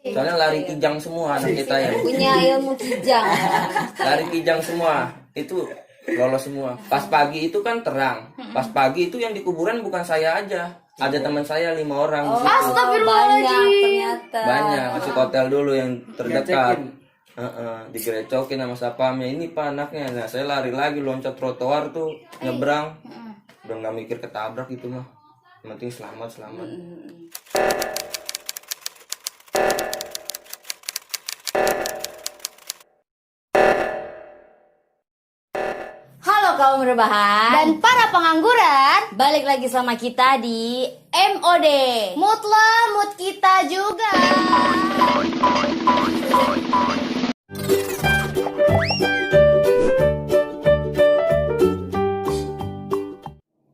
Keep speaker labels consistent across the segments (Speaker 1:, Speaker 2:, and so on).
Speaker 1: Soalnya lari kijang semua anak kita ya.
Speaker 2: Punya ilmu kijang.
Speaker 1: Lari kijang semua. Itu lolos semua. Pas pagi itu kan terang. Pas pagi itu yang di kuburan bukan saya aja. Ada teman saya 5 orang di situ.
Speaker 2: Banyak ternyata.
Speaker 1: Banyak, masuk hotel dulu yang terdekat. Digerecokin sama sapamnya. Ini pak anaknya. Nah saya lari lagi loncat trotoar tuh nyebrang. Udah nggak mikir ketabrak itu mah. Yang penting selamat.
Speaker 2: Halo kaum rebahan
Speaker 3: Dan para pengangguran,
Speaker 2: balik lagi sama kita di MOD.
Speaker 3: mood lo, mood kita juga.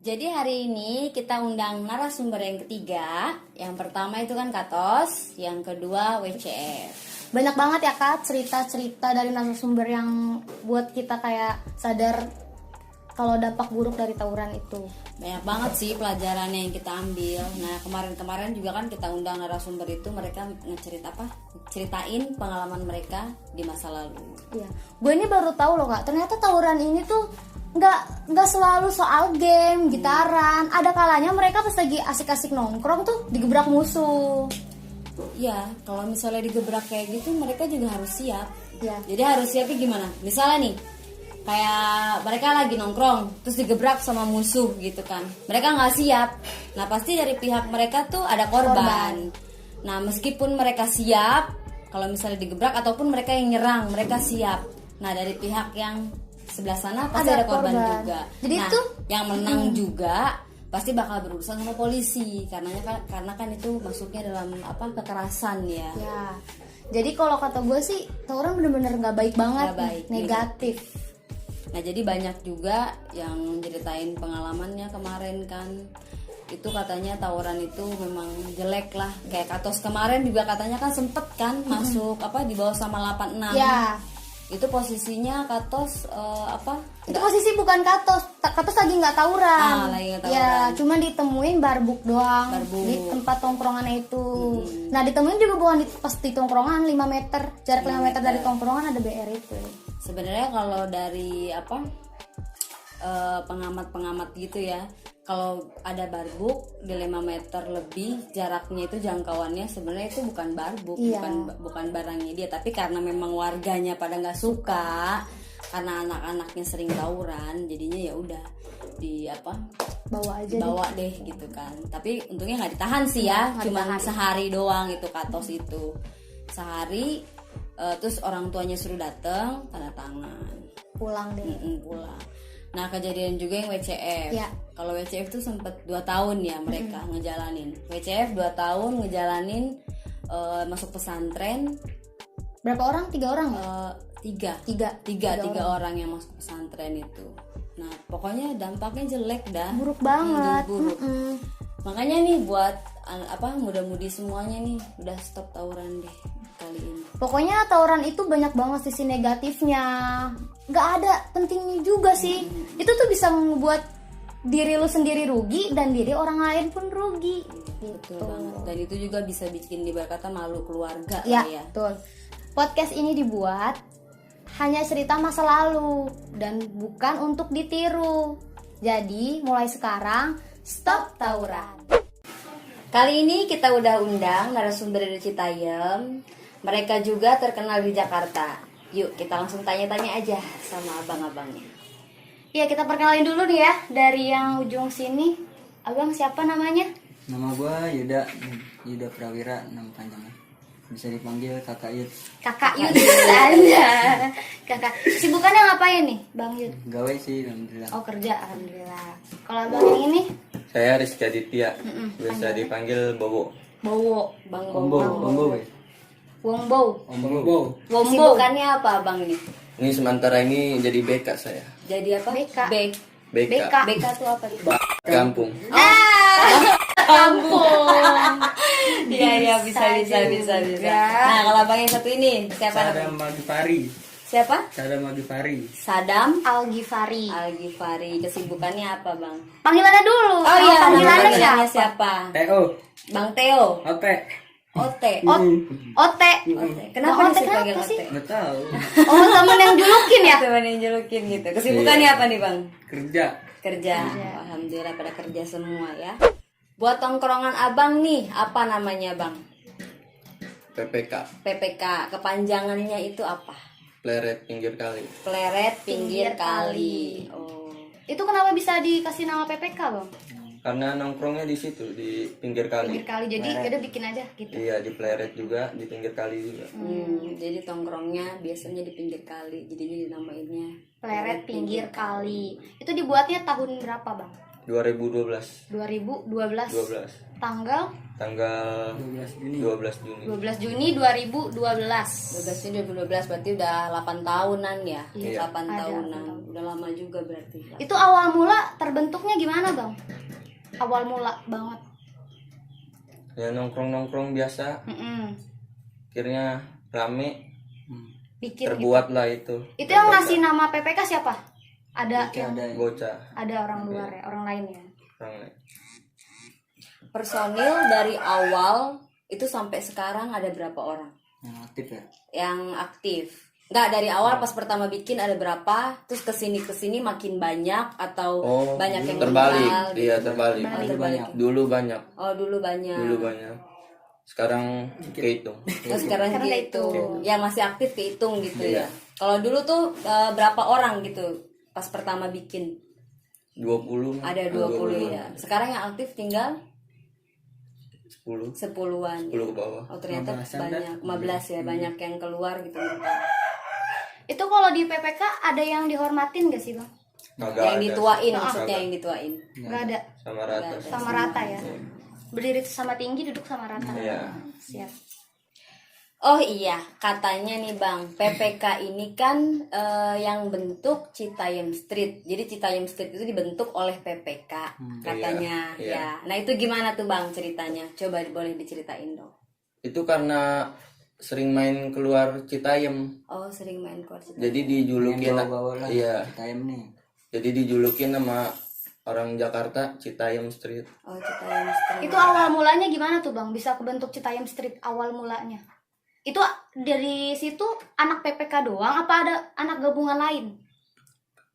Speaker 2: Jadi hari ini kita undang narasumber yang ketiga. Yang pertama itu kan Katos, yang kedua WCF.
Speaker 3: Banyak banget ya Kak cerita-cerita dari narasumber yang buat kita kayak sadar kalau dampak buruk dari tawuran itu.
Speaker 2: Banyak banget sih pelajarannya yang kita ambil. Nah kemarin juga kan kita undang narasumber itu, mereka ceritain pengalaman mereka di masa lalu.
Speaker 3: Iya, gue ini baru tahu loh Kak, ternyata tawuran ini tuh nggak selalu soal game, gitaran. Ada kalanya mereka pas lagi asik-asik nongkrong tuh digebrak musuh.
Speaker 2: Iya, kalau misalnya digebrak kayak gitu mereka juga harus siap.
Speaker 3: Iya.
Speaker 2: Jadi harus siapnya gimana? Misalnya nih, kayak mereka lagi nongkrong terus digebrak sama musuh gitu kan. Mereka nggak siap. Nah pasti dari pihak mereka tuh ada korban. Nah meskipun mereka siap, kalau misalnya digebrak ataupun mereka yang nyerang, mereka siap. Nah dari pihak yang sebelah sana pasti ada korban juga.
Speaker 3: Jadi
Speaker 2: nah,
Speaker 3: tuh
Speaker 2: yang menang juga pasti bakal berurusan sama polisi karena kan itu masuknya dalam kekerasan ya.
Speaker 3: Ya. Jadi kalau kata gue sih tawuran bener-bener nggak baik banget,
Speaker 2: Nggak baik,
Speaker 3: negatif.
Speaker 2: Nah jadi banyak juga yang ceritain pengalamannya kemarin kan. Itu katanya tawuran itu memang jelek lah. Kayak Katos kemarin juga katanya kan sempet kan masuk di bawah sama 86.
Speaker 3: Ya.
Speaker 2: Itu posisinya Katos
Speaker 3: Itu posisi bukan Katos lagi nggak tawuran.
Speaker 2: Lagi nggak tawuran.
Speaker 3: Ya, cuma ditemuin barbuk doang
Speaker 2: Barbuk.
Speaker 3: di tempat tongkrongannya itu. Nah, ditemuin juga bukan pas di tongkrongan 5 meter, jarak 5 meter dari tongkrongan ada BR itu.
Speaker 2: Sebenarnya kalau dari pengamat gitu ya, kalau ada barbuk di 5 meter lebih jaraknya itu jangkauannya sebenarnya itu bukan barbuk,
Speaker 3: Iya.
Speaker 2: bukan barangnya dia, tapi karena memang warganya pada nggak suka karena anak-anaknya sering tawuran, jadinya ya udah
Speaker 3: Bawa aja
Speaker 2: dibawa deh gitu kan. Tapi untungnya nggak ditahan sih ya,
Speaker 3: nggak
Speaker 2: cuma
Speaker 3: ditahan.
Speaker 2: sehari doang itu Katos itu sehari. Terus orang tuanya suruh datang tanda tangan
Speaker 3: pulang deh.
Speaker 2: pulang. Nah kejadian juga yang WCF.
Speaker 3: Ya.
Speaker 2: Kalau WCF tuh sempet 2 tahun ya mereka ngejalanin. WCF 2 tahun ngejalanin masuk pesantren.
Speaker 3: Berapa orang? 3 orang ya?
Speaker 2: Tiga orang yang masuk pesantren itu. Nah pokoknya dampaknya jelek dah.
Speaker 3: Buruk banget.
Speaker 2: Buruk. Makanya nih buat muda-mudi semuanya nih udah stop tawuran deh kali ini.
Speaker 3: Pokoknya tawuran itu banyak banget sisi negatifnya. Gak ada pentingnya juga sih. Itu tuh bisa membuat diri lu sendiri rugi dan diri orang lain pun rugi.
Speaker 2: Betul banget. Dan itu juga bisa bikin ibarat malu keluarga
Speaker 3: Ya,
Speaker 2: lah ya.
Speaker 3: betul. Podcast ini dibuat hanya cerita masa lalu dan bukan untuk ditiru. Jadi mulai sekarang stop tawuran.
Speaker 2: Kali ini kita udah undang narasumber dari Citayam. Mereka juga terkenal di Jakarta. Yuk kita langsung tanya-tanya aja sama abang-abangnya.
Speaker 3: Iya, kita perkenalin dulu nih ya dari yang ujung sini. Abang siapa namanya?
Speaker 4: Nama gua Yuda Prawira, nama panjangnya. Bisa dipanggil Kakak Yud.
Speaker 3: Kakak Yud aja. Kakak. Sibukannya ngapain nih, Bang Yud?
Speaker 4: Gawe sih, alhamdulillah.
Speaker 3: Oh, kerja, alhamdulillah. Kalau abang yang ini?
Speaker 1: Saya Rizky Aditya. Biasa dipanggil Bobo.
Speaker 3: Bowo,
Speaker 2: Bang
Speaker 4: Ombo,
Speaker 2: Bobo.
Speaker 4: weh.
Speaker 3: Wombo.
Speaker 4: Ombo.
Speaker 3: Wombo.
Speaker 2: Sibukannya apa abang ini?
Speaker 1: Ini sementara ini jadi BK saya.
Speaker 2: Jadi apa?
Speaker 3: BK.
Speaker 1: BK.
Speaker 2: BK tuh apa?
Speaker 1: Kampung.
Speaker 3: Kampung.
Speaker 2: Iya bisa. Nah kalau abang yang satu ini siapa namanya?
Speaker 4: Sadam Magifari.
Speaker 2: Siapa?
Speaker 4: Sadam Magifari.
Speaker 2: Sadam
Speaker 3: Al-Ghifari.
Speaker 2: Al-Ghifari. Kesibukannya apa bang?
Speaker 3: Panggilannya dulu.
Speaker 2: Oh iya,
Speaker 3: panggilannya
Speaker 2: namanya
Speaker 3: siapa?
Speaker 2: siapa?
Speaker 4: Teo.
Speaker 2: Bang Theo.
Speaker 4: Oke.
Speaker 2: Ote.
Speaker 3: Ote.
Speaker 2: Kenapa
Speaker 3: Bang,
Speaker 2: sih
Speaker 3: Ote
Speaker 2: panggil
Speaker 3: kenapa sih?
Speaker 2: Ote?
Speaker 4: Nggak tahu.
Speaker 3: Oh, temen yang julukin ya?
Speaker 2: Teman yang julukin gitu. Kesibukannya apa nih bang?
Speaker 4: Kerja.
Speaker 2: Kerja. Alhamdulillah pada kerja semua ya. Buat tongkrongan abang nih, apa namanya bang?
Speaker 1: PPK,
Speaker 2: PPK. Kepanjangannya itu apa?
Speaker 1: pleret pinggir kali.
Speaker 2: Pleret pinggir
Speaker 3: Pinggir
Speaker 2: kali. Oh.
Speaker 3: Itu kenapa bisa dikasih nama PPK bang?
Speaker 1: Karena nongkrongnya di situ di pinggir kali.
Speaker 3: Pinggir kali, jadi yaudah bikin aja gitu.
Speaker 1: Iya, di pleret juga, di pinggir kali juga.
Speaker 2: Jadi tongkrongnya biasanya di pinggir kali, jadinya dinamainnya
Speaker 3: Pleret pinggir kali. Itu dibuatnya tahun berapa bang?
Speaker 1: 2012.
Speaker 3: 2012.
Speaker 1: 12.
Speaker 3: Tanggal
Speaker 1: Tanggal
Speaker 4: 12 Juni.
Speaker 1: 12 Juni.
Speaker 3: 12 Juni 2012.
Speaker 2: 12 Juni 2012 berarti udah 8 tahunan ya.
Speaker 1: Iya.
Speaker 2: 8
Speaker 3: Ada,
Speaker 2: tahunan. Udah lama juga berarti.
Speaker 3: Itu awal mula terbentuknya gimana bang? Awal mula banget.
Speaker 1: Ya nongkrong-nongkrong biasa,
Speaker 3: Mm-mm.
Speaker 1: akhirnya rame,
Speaker 3: Bikin gitu.
Speaker 1: terbuat lah itu.
Speaker 3: Itu yang ngasih nama PPK siapa? Ada
Speaker 4: Kayak
Speaker 3: yang
Speaker 4: ada
Speaker 1: Bocah.
Speaker 3: ada orang luar ya, orang lain ya.
Speaker 1: Rame.
Speaker 2: Personil dari awal itu sampai sekarang ada berapa orang
Speaker 4: yang aktif ya.
Speaker 2: yang aktif? Enggak, dari awal pas pertama bikin ada berapa? Terus kesini makin banyak atau banyak yang
Speaker 1: Terbalik.
Speaker 2: meninggal gitu?
Speaker 1: Iya, terbalik.
Speaker 2: Oh, terbalik.
Speaker 1: Dulu banyak.
Speaker 2: Oh, dulu banyak.
Speaker 1: Dulu banyak. Sekarang kehitung.
Speaker 2: Oh, sekarang gitu. Yang masih aktif kehitung gitu
Speaker 1: Iya.
Speaker 2: ya. Kalau dulu tuh berapa orang gitu pas pertama bikin?
Speaker 1: 20.
Speaker 2: Ada 20 ya. Sekarang yang aktif tinggal
Speaker 1: 10.
Speaker 2: 10-an.
Speaker 1: 10 ke bawah.
Speaker 2: Oh, ternyata banyak. 15 ya, banyak yang keluar gitu.
Speaker 3: Itu kalau di PPK ada yang dihormatin gak sih bang?
Speaker 1: Kagak
Speaker 2: Yang
Speaker 1: ada.
Speaker 2: dituain maksudnya, yang dituain.
Speaker 3: Gak ada.
Speaker 1: Sama rata.
Speaker 3: Sama rata ya. Berdiri sama tinggi, duduk sama rata.
Speaker 1: Iya.
Speaker 3: Siap.
Speaker 2: Oh iya, katanya nih Bang, PPK ini kan yang bentuk Citayam Street. Jadi Citayam Street itu dibentuk oleh PPK katanya.
Speaker 1: Iya, iya.
Speaker 2: Ya. Nah, itu gimana tuh Bang ceritanya? Coba boleh diceritain dong.
Speaker 1: Itu karena sering main keluar Citayam.
Speaker 2: Oh, sering main keluar Citayam.
Speaker 1: Jadi dijulukin
Speaker 4: Bawa-bawa lah.
Speaker 1: iya.
Speaker 4: Citayam nih.
Speaker 1: Jadi dijulukin sama orang Jakarta Citayam Street.
Speaker 2: Oh, Citayam Street.
Speaker 3: Itu awal mulanya gimana tuh bang? Bisa kebentuk Citayam Street awal mulanya? Itu dari situ anak PPK doang apa ada anak gabungan lain?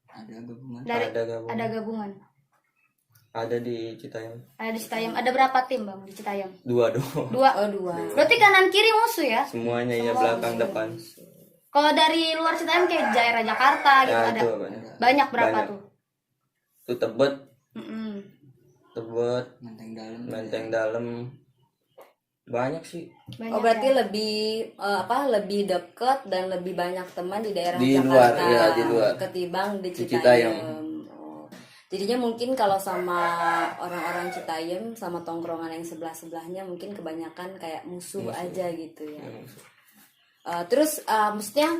Speaker 4: Ada gabungan.
Speaker 1: Ada gabungan.
Speaker 3: Ada gabungan.
Speaker 1: Ada di Citayam.
Speaker 3: Ada di Citayam. Ada berapa tim bang di Citayam?
Speaker 1: 2 doang.
Speaker 3: 2.
Speaker 2: Oh, 2.
Speaker 3: Berarti kanan kiri musuh ya?
Speaker 1: Semuanya ya belakang depan.
Speaker 3: Kalau dari luar Citayam kayak Jaira Jakarta gitu
Speaker 1: Ya
Speaker 3: ada.
Speaker 1: itu banyak.
Speaker 3: Banyak berapa
Speaker 1: Banyak.
Speaker 3: tuh?
Speaker 1: Itu Tebet,
Speaker 3: Mm-mm.
Speaker 1: Tebet,
Speaker 4: Menteng dalam.
Speaker 1: Menteng Dalam. Banyak sih.
Speaker 3: Banyak
Speaker 2: Oh, berarti
Speaker 3: ya?
Speaker 2: lebih deket dan lebih banyak teman di daerah
Speaker 1: Di
Speaker 2: Jakarta
Speaker 1: luar, ya, di luar.
Speaker 2: ketimbang di
Speaker 1: Di
Speaker 2: Citayam.
Speaker 1: Citayam.
Speaker 2: Oh. Jadinya mungkin kalau sama orang-orang Citayam sama tongkrongan yang sebelah-sebelahnya mungkin kebanyakan kayak musuh aja gitu ya. Terus maksudnya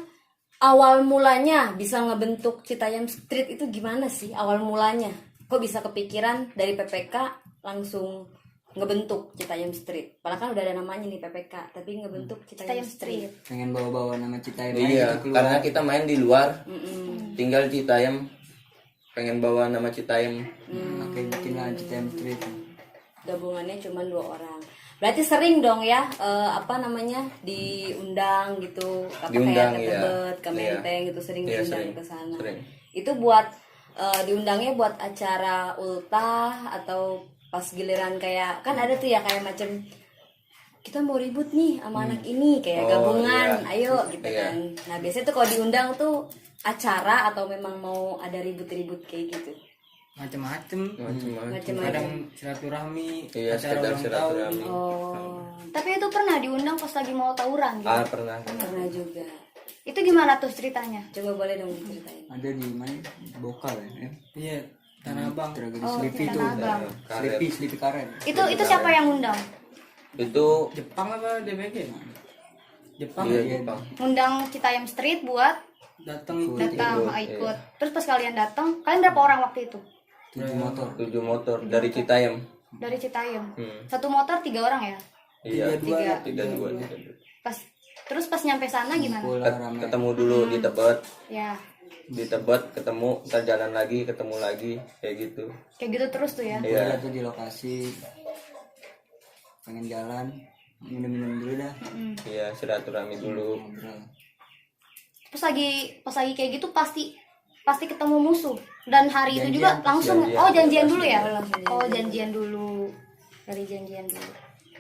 Speaker 2: awal mulanya bisa ngebentuk Citayam Street itu gimana sih awal mulanya? Kok bisa kepikiran dari PPK langsung ngebentuk Citayam Street? Padahal kan udah ada namanya nih PPK, tapi ngebentuk Citayam
Speaker 3: Citayam Street.
Speaker 4: Pengen bawa-bawa nama Citayam aja
Speaker 1: Iya,
Speaker 4: gitu keluar.
Speaker 1: karena kita main di luar. Tinggal Citayam. Pengen bawa nama Citayam.
Speaker 4: Makanya bikin lah Citayam Street.
Speaker 2: Gabungannya cuma 2 orang. Berarti sering dong ya diundang gitu apa
Speaker 1: Diundang,
Speaker 2: kayak ke
Speaker 1: iya.
Speaker 2: Tebet, ke
Speaker 1: Iya.
Speaker 2: Menteng gitu sering
Speaker 1: Iya,
Speaker 2: diundang
Speaker 1: sering.
Speaker 2: ke sana.
Speaker 1: Sering.
Speaker 2: Itu buat diundangnya buat acara ultah atau pas giliran kayak kan ada tuh ya kayak macam kita mau ribut nih sama anak ini kayak
Speaker 1: Oh,
Speaker 2: gabungan,
Speaker 1: iya.
Speaker 2: ayo gitu
Speaker 1: Iya.
Speaker 2: kan. Nah, biasanya tuh kalau diundang tuh acara atau memang mau ada ribut-ribut kayak gitu.
Speaker 5: Macem-macem.
Speaker 2: Macam-macam.
Speaker 5: Kadang silaturahmi,
Speaker 1: Iya,
Speaker 5: acara
Speaker 1: sekedar
Speaker 5: ulang tahun.
Speaker 1: silaturahmi.
Speaker 2: Oh,
Speaker 3: Tapi itu pernah diundang pas lagi mau tawuran gitu.
Speaker 1: Ah, pernah.
Speaker 2: pernah juga.
Speaker 3: Itu gimana tuh ceritanya?
Speaker 2: Coba boleh dong diceritain.
Speaker 4: Ada di mana? Bokal ya.
Speaker 5: Iya, Tanah Abang.
Speaker 4: Tragedi
Speaker 3: Oh,
Speaker 4: Sleepy itu.
Speaker 3: Tanah Abang.
Speaker 1: Karet.
Speaker 4: Sleepy karet.
Speaker 3: Itu siapa yang undang?
Speaker 1: Itu
Speaker 5: Jepang apa DBG? Jepang
Speaker 1: iya,
Speaker 5: ya?
Speaker 1: Jepang.
Speaker 3: Undang Citayam Street buat
Speaker 5: Datang
Speaker 3: datang
Speaker 1: Ikut,
Speaker 3: ikut. Terus pas kalian datang, kalian berapa orang waktu itu?
Speaker 4: 7 motor.
Speaker 1: 7 motor dari Citayam.
Speaker 3: Dari Citayam.
Speaker 1: Hmm.
Speaker 3: Satu motor 3 orang ya?
Speaker 1: Iya,
Speaker 3: 3.
Speaker 1: 32.
Speaker 3: Terus pas nyampe sana gimana?
Speaker 4: Bola rame.
Speaker 1: Ketemu dulu di Tebet.
Speaker 3: Ya,
Speaker 1: Di Tebet ketemu, ntar jalan lagi, ketemu lagi, kayak gitu.
Speaker 3: kayak gitu terus tuh ya.
Speaker 1: Iya.
Speaker 4: Bola tuh di lokasi. Pengen jalan. minum-minum dulu dah.
Speaker 1: Iya, silaturahmi dulu.
Speaker 4: Ngobrol.
Speaker 3: Pas lagi kayak gitu pasti ketemu musuh, dan hari itu juga langsung
Speaker 1: Janjian.
Speaker 3: janjian dulu ya.
Speaker 2: langsung
Speaker 3: Oh, janjian dulu. Dari janjian dulu.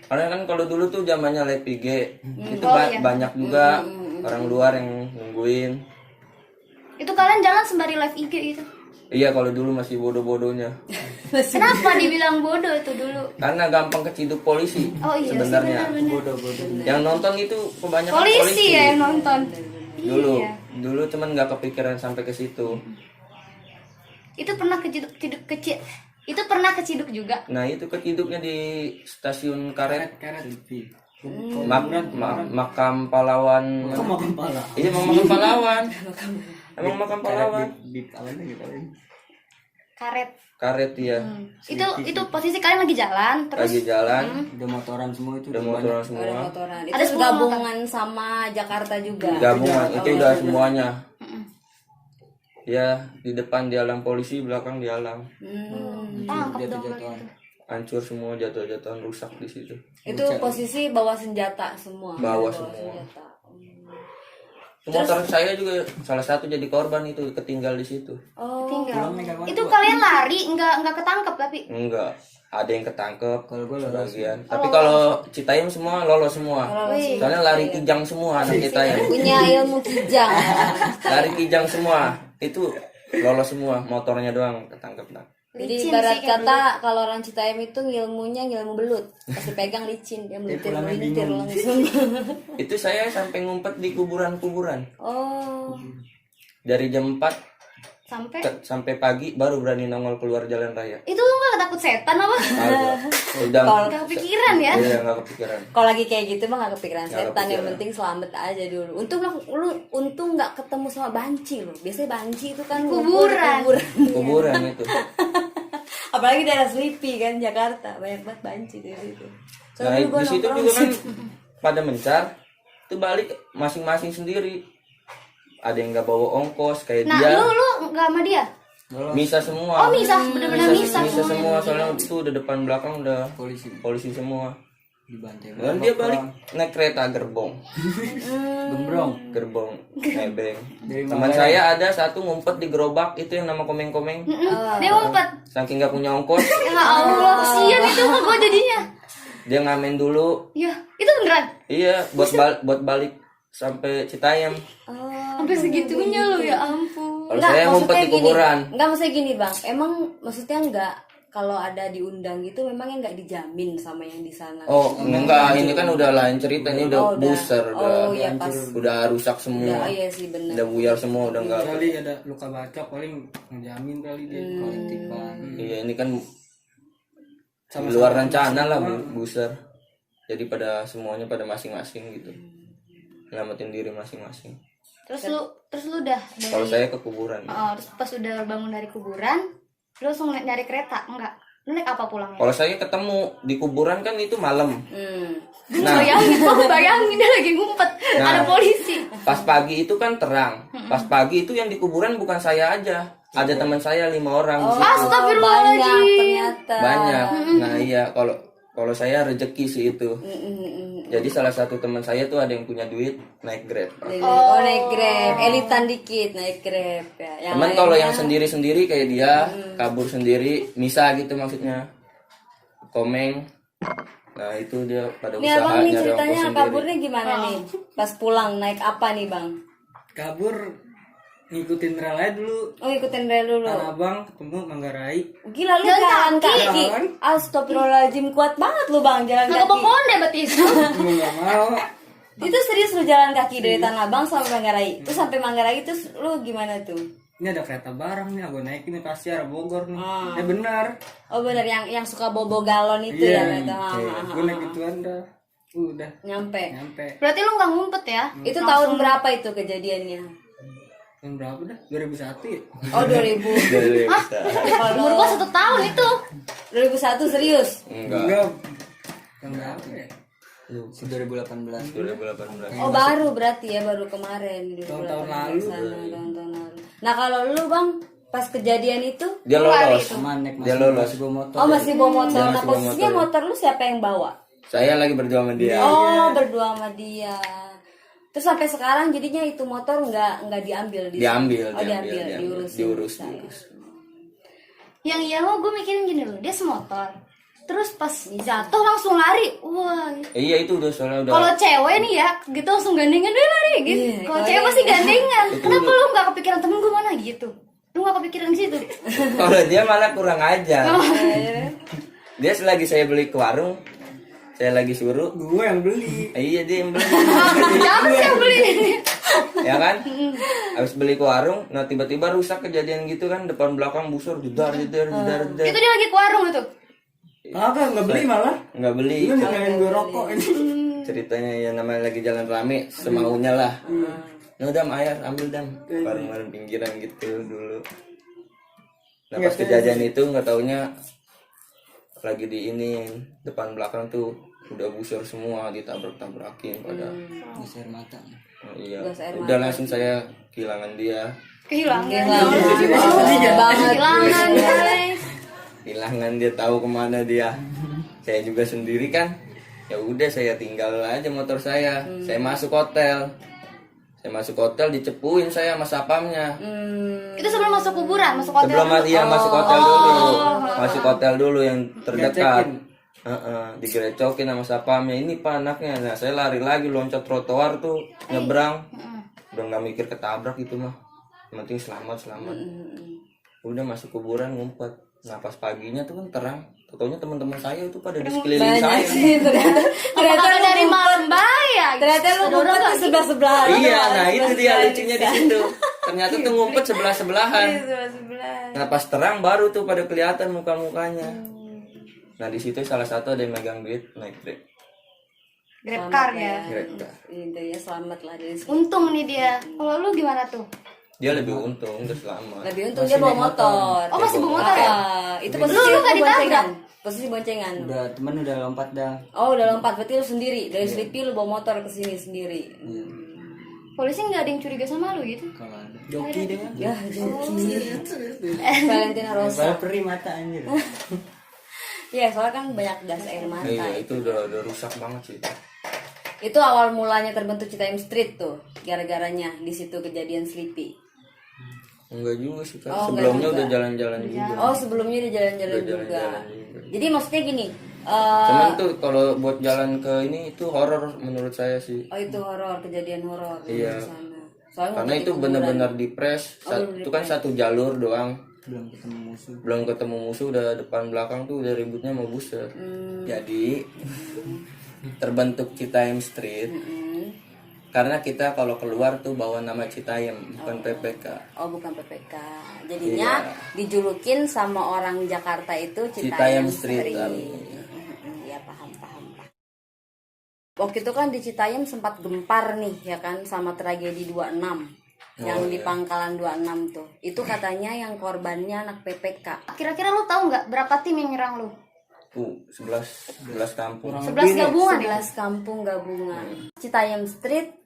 Speaker 1: Karena kan kalau dulu tuh zamannya live IG, itu
Speaker 3: Oh, iya.
Speaker 1: banyak juga orang luar yang nungguin.
Speaker 3: Itu kalian jangan sembari live IG gitu.
Speaker 1: Iya, kalau dulu masih bodoh-bodohnya.
Speaker 3: Kenapa dibilang bodoh itu dulu?
Speaker 1: Karena gampang keciduk polisi
Speaker 3: Oh iya sih,
Speaker 1: sebenarnya.
Speaker 4: Bodoh-bodoh.
Speaker 1: Yang nonton itu kebanyakan
Speaker 3: Polisi ya yang nonton.
Speaker 1: Dulu,
Speaker 3: Iya.
Speaker 1: dulu cuman nggak kepikiran sampai ke situ.
Speaker 3: Itu pernah itu pernah keciduk juga.
Speaker 1: Nah, itu keciduknya di stasiun karet,
Speaker 5: Karet.
Speaker 1: makam pahlawan.
Speaker 5: Kok makan pala?
Speaker 1: Iya, makam pahlawan. Emang makam pahlawan.
Speaker 4: Bip apa lagi kalian?
Speaker 3: Karet.
Speaker 1: Karet ya.
Speaker 3: Itu posisi kalian lagi jalan terus
Speaker 1: Lagi jalan,
Speaker 4: Udah motoran semua itu.
Speaker 1: udah motoran semua.
Speaker 2: Ada motoran. Itu
Speaker 3: Ada 10
Speaker 2: gabungan sama Jakarta juga.
Speaker 1: Gabungan itu udah semuanya. Ya, di depan di alam polisi, belakang di alam.
Speaker 3: tangkap dong
Speaker 4: Jatuh-jatuhan.
Speaker 3: gitu.
Speaker 1: Hancur semua, jatuh-jatuhan, rusak di situ.
Speaker 2: Itu posisi bawa senjata semua.
Speaker 1: Bawa semua.
Speaker 2: senjata.
Speaker 1: Motor saya juga salah satu jadi korban itu, ketinggal di situ.
Speaker 2: Oh,
Speaker 3: Tinggal. Itu kalian lari nggak ketangkep tapi
Speaker 1: Enggak, ada yang ketangkep
Speaker 4: Kalau gue lolos.
Speaker 1: sebagian. Tapi kalau Citayam semua lolos semua. Soalnya lari kijang semua anak Citayam.
Speaker 2: punya ilmu kijang.
Speaker 1: Lari kijang semua. Itu lolos semua, motornya doang ketangkep lah.
Speaker 2: Jadi
Speaker 3: Licin
Speaker 2: ibarat
Speaker 3: sih kayak
Speaker 2: kata kalau orang Citayam itu ngilmunya ngilmu belut. Pasti pegang licin, dia melintir langsung.
Speaker 1: Itu saya sampai ngumpet di kuburan-kuburan.
Speaker 2: Oh,
Speaker 1: Dari jam 4
Speaker 3: sampai
Speaker 1: sampai pagi baru berani nongol keluar jalan raya.
Speaker 3: itu lu nggak takut setan apa?
Speaker 1: Udah
Speaker 3: Nggak kepikiran ya?
Speaker 1: Iya, nggak kepikiran.
Speaker 2: kalau lagi kayak gitu mah gak kepikiran
Speaker 1: Nggak
Speaker 2: setan. Yang
Speaker 1: kepikiran.
Speaker 2: penting selamat aja dulu. Untung nggak ketemu sama banci loh. Biasanya banci itu kan ngumpul di
Speaker 3: Kuburan.
Speaker 2: kuburan.
Speaker 1: Kuburan itu.
Speaker 2: Apalagi daerah Sleepy kan Jakarta, banyak banget banci di situ.
Speaker 1: Nah,
Speaker 2: Soalnya gua
Speaker 1: di situ
Speaker 2: nongkrong
Speaker 1: juga kan
Speaker 2: situ.
Speaker 1: pada mencar, itu balik masing-masing sendiri. Ada yang nggak bawa ongkos kayak
Speaker 3: Nah,
Speaker 1: dia.
Speaker 3: lu nggak sama dia?
Speaker 1: Misa semua.
Speaker 3: Oh, misa, bener-bener misa
Speaker 1: semua. Soalnya itu udah depan belakang udah polisi semua.
Speaker 4: Dibantai.
Speaker 1: Dan dia balik naik kereta gerbong.
Speaker 4: Gembrong.
Speaker 1: Nebeng. Teman saya ada satu ngumpet di gerobak itu yang nama komeng-komeng.
Speaker 3: Dia ngumpet.
Speaker 1: Saking nggak punya ongkos,
Speaker 3: Ya Allah, kasihan itu gue jadinya.
Speaker 1: dia ngamen dulu.
Speaker 3: Ya, itu beneran.
Speaker 1: Iya, buat balik sampai Citayam.
Speaker 3: Sampai segitunya lo, ya ampun.
Speaker 1: Kalau saya ngumpet di kuburan.
Speaker 2: Enggak, maksudnya gini bang. Emang maksudnya enggak kalau ada diundang gitu memangnya enggak dijamin sama yang di sana.
Speaker 1: Oh enggak, ini kan udah lain cerita, ini udah buser,
Speaker 2: Oh iya pas.
Speaker 1: udah rusak semua,
Speaker 2: Iya sih benar.
Speaker 1: udah buyar semua, udah enggak.
Speaker 5: Kali ada luka bacok paling ngejamin kali dia.
Speaker 4: Kolektifan.
Speaker 1: Iya ini kan di luar rencana lah buser. Jadi pada semuanya pada masing-masing gitu, nyelamatin diri masing-masing.
Speaker 3: Terus lu udah
Speaker 1: Kalau saya ke kuburan.
Speaker 3: terus pas udah bangun dari kuburan, lu langsung nyari kereta? Enggak. Lu naik apa pulangnya?
Speaker 1: Kalau saya ketemu di kuburan kan itu malam. Nah,
Speaker 3: Bayangin, gua bayangin dia lagi ngumpet. Ada polisi.
Speaker 1: pas pagi itu kan terang. Pas pagi itu yang di kuburan bukan saya aja, ada teman saya 5 orang di situ.
Speaker 2: Banyak
Speaker 3: Astagfirullahaladzim.
Speaker 2: ternyata.
Speaker 1: Banyak. Nah iya, kalau saya rezeki sih itu. Jadi salah satu teman saya tuh ada yang punya duit naik Grab.
Speaker 2: Oh naik Grab, elitan dikit naik Grab ya. Yang
Speaker 1: Teman kalau yang sendiri-sendiri kayak dia, kabur sendiri, misa gitu maksudnya. Komeng. Nah, itu dia pada
Speaker 2: Nih
Speaker 1: usaha
Speaker 2: abang nih
Speaker 1: nyari
Speaker 2: ceritanya
Speaker 1: ongkos sendiri.
Speaker 2: kaburnya gimana nih? Pas pulang naik apa nih bang?
Speaker 5: Kabur ngikutin rel aja dulu.
Speaker 2: Oh ikutin rel dulu.
Speaker 5: Tanah Abang ketemu Manggarai.
Speaker 2: Gila lu jalan kaki. Astagfirullahaladzim kuat banget lu bang jalan
Speaker 3: Nggak
Speaker 2: kaki.
Speaker 3: bawa konde berarti.
Speaker 5: Mau nggak mau.
Speaker 2: Itu serius lu jalan kaki dari Tanah Abang sampai Manggarai. Terus sampai Manggarai terus lu gimana tuh?
Speaker 5: Ini ada kereta barang nih, aku naikin nih pasti arah Bogor nih. Ya benar.
Speaker 2: Oh bener yang suka bobo galon itu
Speaker 5: Iya.
Speaker 2: ya gitu.
Speaker 5: Gue naik gituan dah. Udah
Speaker 2: Nyampe.
Speaker 3: Berarti lu nggak ngumpet ya?
Speaker 2: Itu tahun berapa itu kejadiannya?
Speaker 5: tahun berapa dah? 2001 ya?
Speaker 2: Oh 2000.
Speaker 1: Dari bisa.
Speaker 3: Umur gua 1 tahun itu.
Speaker 2: 2001 serius?
Speaker 1: Enggak.
Speaker 5: Tahun berapa ya?
Speaker 4: 2018.
Speaker 1: 2018.
Speaker 2: Oh baru berarti ya baru kemarin.
Speaker 5: Tahun-tahun
Speaker 2: 2018
Speaker 5: lalu.
Speaker 2: sana, tahun-tahun lalu. Nah kalau lu bang pas kejadian itu?
Speaker 1: Dia lolos.
Speaker 4: Aman naik
Speaker 1: Dia
Speaker 4: masih
Speaker 1: lolos.
Speaker 4: bawa motor.
Speaker 2: Oh masih bawa motor. Nah
Speaker 1: masih bawa
Speaker 2: posisinya motor lu siapa yang bawa?
Speaker 1: Saya lagi berdua sama dia.
Speaker 2: Oh, berdua sama dia. Terus sampai sekarang jadinya itu motor nggak diambil di
Speaker 1: Diambil,
Speaker 2: Oh, diambil,
Speaker 1: diurus.
Speaker 3: Yang iya lo gue mikirin gini loh, dia semotor. Terus pas jatuh langsung lari. Wah.
Speaker 1: Iya itu udah soalnya udah.
Speaker 3: Kalau cewek nih ya, gitu langsung gandengan dia lari gitu.
Speaker 2: Iya,
Speaker 3: Kalau cewek pasti gandengan.
Speaker 1: Itu
Speaker 3: Kenapa
Speaker 1: udah-
Speaker 3: lu nggak kepikiran temen gue mana gitu? Lu nggak kepikiran di situ?
Speaker 1: Kalau dia malah kurang ajar.
Speaker 3: Oh.
Speaker 1: Dia selagi saya beli ke warung, saya lagi suruh.
Speaker 5: Gue yang beli.
Speaker 1: Iya dia yang beli.
Speaker 3: Siapa sih yang beli?
Speaker 1: Ya kan? Habis beli ke warung, nah tiba-tiba rusak kejadian gitu kan, depan belakang busur, jedar.
Speaker 3: Itu dia lagi ke warung itu.
Speaker 5: Kagak, nggak beli malah.
Speaker 1: Nggak beli.
Speaker 5: Gue nyalain gue rokok ini.
Speaker 1: Ceritanya ya namanya lagi jalan rame, semaunya lah. Nah dam air, ambil dam. Warung-warung pinggiran gitu dulu. Nah pas kejadian itu nggak taunya lagi diinin depan belakang tuh udah busur semua, ditabrak-tabrakin pada.
Speaker 4: gas air mata.
Speaker 1: Oh, iya.
Speaker 2: Gas air
Speaker 1: Udah langsung saya kehilangan dia.
Speaker 3: Kehilangan.
Speaker 2: banget.
Speaker 3: Kehilangan guys.
Speaker 1: Kehilangan dia, tahu kemana dia. Saya juga sendiri kan. Ya udah saya tinggal aja motor saya. Saya masuk hotel. Dicepuin saya sama sapamnya.
Speaker 3: Itu sebelum masuk kuburan, masuk hotel.
Speaker 1: Sebelum dia masuk hotel dulu. Masuk hotel dulu yang terdekat. Digerecokin sama sapamnya. Ini pak anaknya. Nah saya lari lagi loncat trotoar tuh, nyebrang. Udah nggak mikir ketabrak itu mah. Yang penting selamat. Udah masuk kuburan ngumpet. Nah pas paginya tuh kan terang. Tentunya teman-teman saya itu pada di sekeliling saya.
Speaker 2: sih ternyata
Speaker 3: Ternyata dari malam bahaya.
Speaker 2: ternyata lu ngumpet tuh sebelah-sebelahan.
Speaker 1: Iya, nah itu dia lucunya di situ. Ternyata tuh ngumpet sebelah-sebelahan.
Speaker 2: Sebelah-sebelah.
Speaker 1: Nah pas terang baru tuh pada kelihatan muka-mukanya. Nah di situ salah satu ada yang megang duit naik Grab.
Speaker 3: Grabcar ya.
Speaker 1: Grab.
Speaker 2: Intinya selamat lah dari situ.
Speaker 3: Untung nih dia. Kalau lu gimana tuh?
Speaker 1: Dia lebih untung, udah selamat.
Speaker 2: Lebih untung dia bawa motor.
Speaker 3: Oh masih bawa motor ya?
Speaker 2: Itu
Speaker 3: Lu nggak ditabrak?
Speaker 2: Posisi boncengan.
Speaker 4: Udah temen udah lompat dah.
Speaker 2: Oh udah lompat, berarti lu sendiri dari Sleepy lu bawa motor ke sini sendiri.
Speaker 3: Polisi nggak ada yang curiga sama lu gitu?
Speaker 4: Kalau ada.
Speaker 5: Joki deh kan.
Speaker 2: Ya joki. Valentina Rosa.
Speaker 5: Malah perih mata anjir.
Speaker 2: Iya soalnya kan banyak gas air mata.
Speaker 1: Iya itu udah rusak banget sih.
Speaker 2: Itu awal mulanya terbentuk Citayam Street tuh, gara-garanya di situ kejadian Sleepy.
Speaker 1: Enggak juga sih kan.
Speaker 2: Oh, enggak
Speaker 1: Sebelumnya
Speaker 2: juga.
Speaker 1: udah jalan-jalan juga.
Speaker 2: Oh sebelumnya dia jalan-jalan
Speaker 1: Udah
Speaker 2: juga.
Speaker 1: jalan-jalan juga.
Speaker 2: Jadi maksudnya gini,
Speaker 1: Cuman tuh kalau buat jalan ke ini itu horor menurut saya sih.
Speaker 2: oh itu horor, kejadian horor
Speaker 1: Iya.
Speaker 2: di sana. Soalnya
Speaker 1: Karena
Speaker 2: ngumpet
Speaker 1: itu
Speaker 2: di kuburan.
Speaker 1: benar-benar dipres. Itu kan satu jalur doang.
Speaker 4: Belum ketemu musuh.
Speaker 1: Belum ketemu musuh udah depan belakang tuh udah ributnya mau buser. Jadi terbentuk Citayam Street. Karena kita kalau keluar tuh bawa nama Citayam bukan PPK.
Speaker 2: Oh bukan PPK. Jadinya dijulukin sama orang Jakarta itu
Speaker 1: Citayam
Speaker 2: Citayam
Speaker 1: Street.
Speaker 2: Street. Iya paham. Waktu itu kan di Citayam sempat gempar nih ya kan sama tragedi 26 yang di Pangkalan 26 tuh. Itu katanya yang korbannya anak PPK.
Speaker 3: Kira-kira lu tahu nggak berapa tim yang nyerang lu?
Speaker 1: 11 kampung.
Speaker 3: 11 gabungan ya?
Speaker 2: 11 kampung gabungan. Citayam Street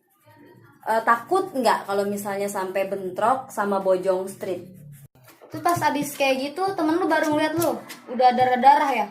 Speaker 2: takut nggak kalau misalnya sampai bentrok sama Bojong Street?
Speaker 3: Terus pas abis kayak gitu temen lu baru ngeliat lu udah darah-darah ya?